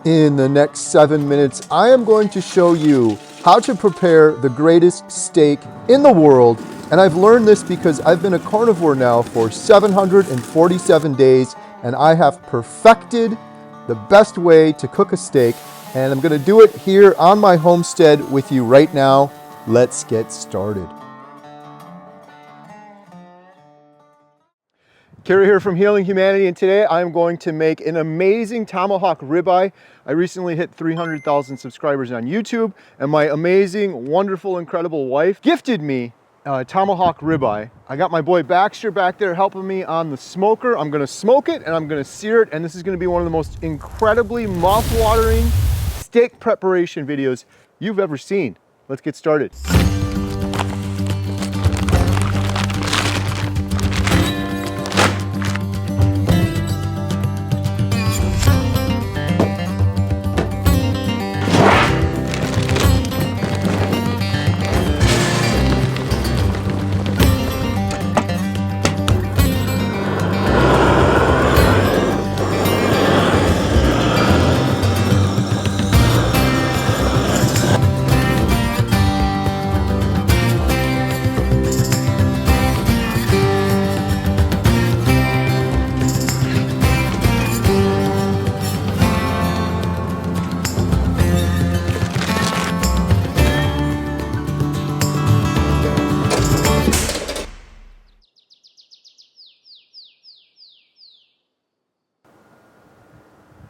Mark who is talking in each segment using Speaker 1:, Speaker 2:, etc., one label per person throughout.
Speaker 1: In the next 7 minutes, I am going to show you how to prepare the greatest steak in the world. And I've learned this because I've been a carnivore now for 747 days, and I have perfected the best way to cook a steak. And I'm going to do it here on my homestead with you right now. Let's get started. Kerry here from Healing Humanity, and today I'm going to make an amazing tomahawk ribeye. I recently hit 300,000 subscribers on YouTube, and my amazing, wonderful, incredible wife gifted me a tomahawk ribeye. I got my boy Baxter back there helping me on the smoker. I'm gonna smoke it and I'm gonna sear it, and this is gonna be one of the most incredibly mouth-watering steak preparation videos you've ever seen. Let's get started.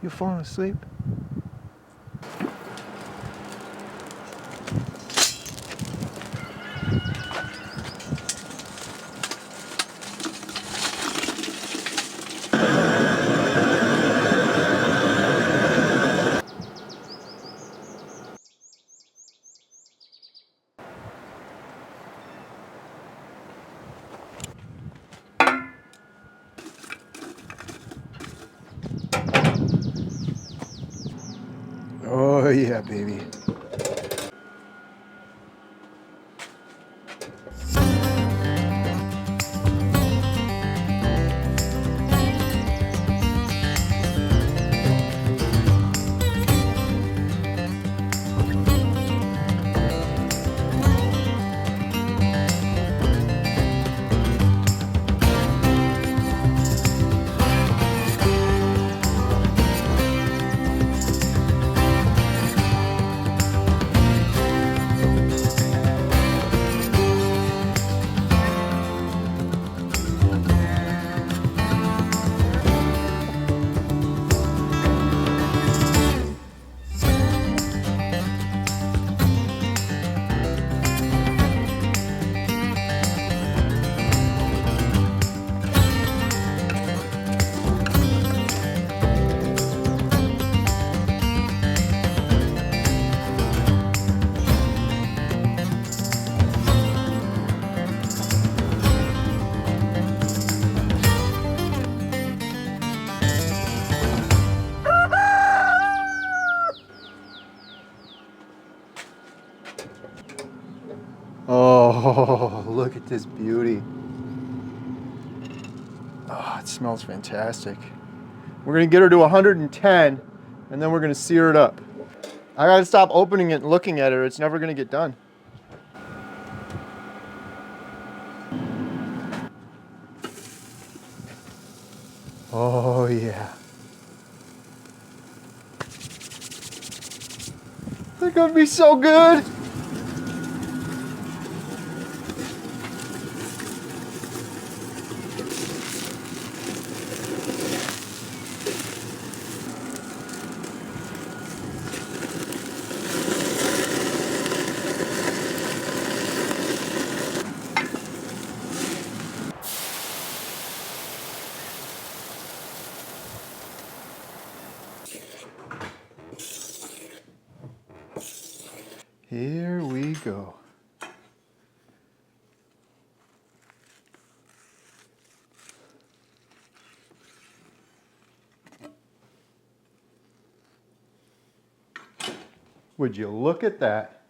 Speaker 1: You falling asleep? Oh yeah, baby. Oh, look at this beauty. Oh, it smells fantastic. We're gonna get her to 110, and then we're gonna sear it up. I gotta stop opening it and looking at her. It's never gonna get done. Oh yeah. They're gonna be so good. Here we go. Would you look at that?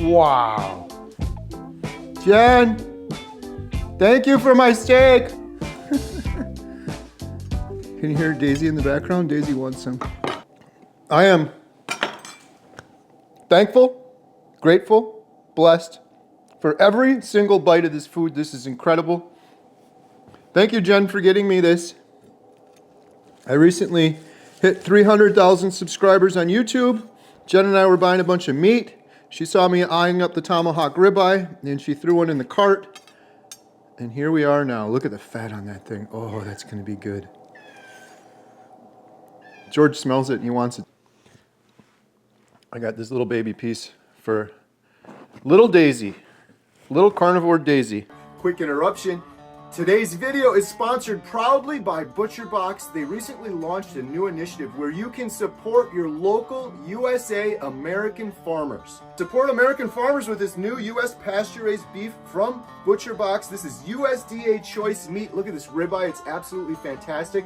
Speaker 1: Wow. Jen, thank you for my steak. Can you hear Daisy in the background? Daisy wants some. I am thankful, grateful, blessed for every single bite of this food. This is incredible. Thank you, Jen, for getting me this. I recently hit 300,000 subscribers on YouTube. Jen and I were buying a bunch of meat. She saw me eyeing up the tomahawk ribeye, and she threw one in the cart. And here we are now. Look at the fat on that thing. Oh, that's going to be good. George smells it and he wants it. I got this little baby piece for little Daisy, little carnivore Daisy. Quick interruption. Today's video is sponsored proudly by ButcherBox. They recently launched a new initiative where you can support your local USA American farmers. Support American farmers with this new US pasture-raised beef from ButcherBox. This is USDA choice meat. Look at this ribeye, it's absolutely fantastic.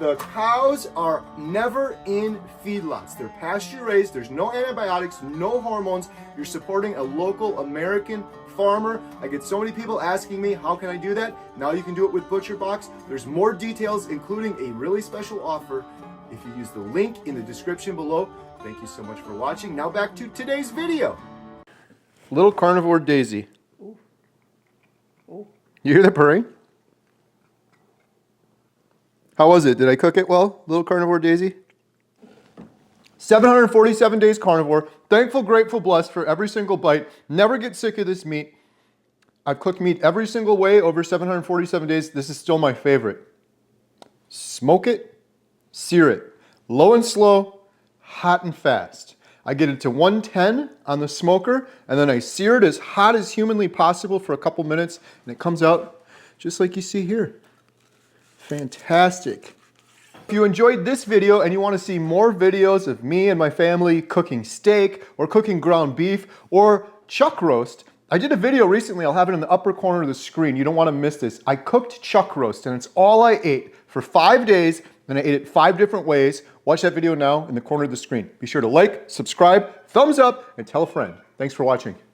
Speaker 1: The cows are never in feedlots. They're pasture-raised, there's no antibiotics, no hormones. You're supporting a local American farmer. I get so many people asking me, how can I do that? Now you can do it with ButcherBox. There's more details, including a really special offer if you use the link in the description below. Thank you so much for watching. Now back to today's video. Little carnivore Daisy. Ooh. Ooh. You hear the purring? How was it? Did I cook it well, little carnivore Daisy? 747 days carnivore. Thankful, grateful, blessed for every single bite. Never get sick of this meat. I've cooked meat every single way over 747 days. This is still my favorite. Smoke it, sear it. Low and slow, hot and fast. I get it to 110 on the smoker, and then I sear it as hot as humanly possible for a couple minutes, and it comes out just like you see here. Fantastic. If you enjoyed this video and you want to see more videos of me and my family cooking steak or cooking ground beef or chuck roast, I did a video recently, I'll have it in the upper corner of the screen. You don't want to miss this. I cooked chuck roast and it's all I ate for 5 days and I ate it 5 different ways. Watch that video now in the corner of the screen. Be sure to like, subscribe, thumbs up, and tell a friend. Thanks for watching.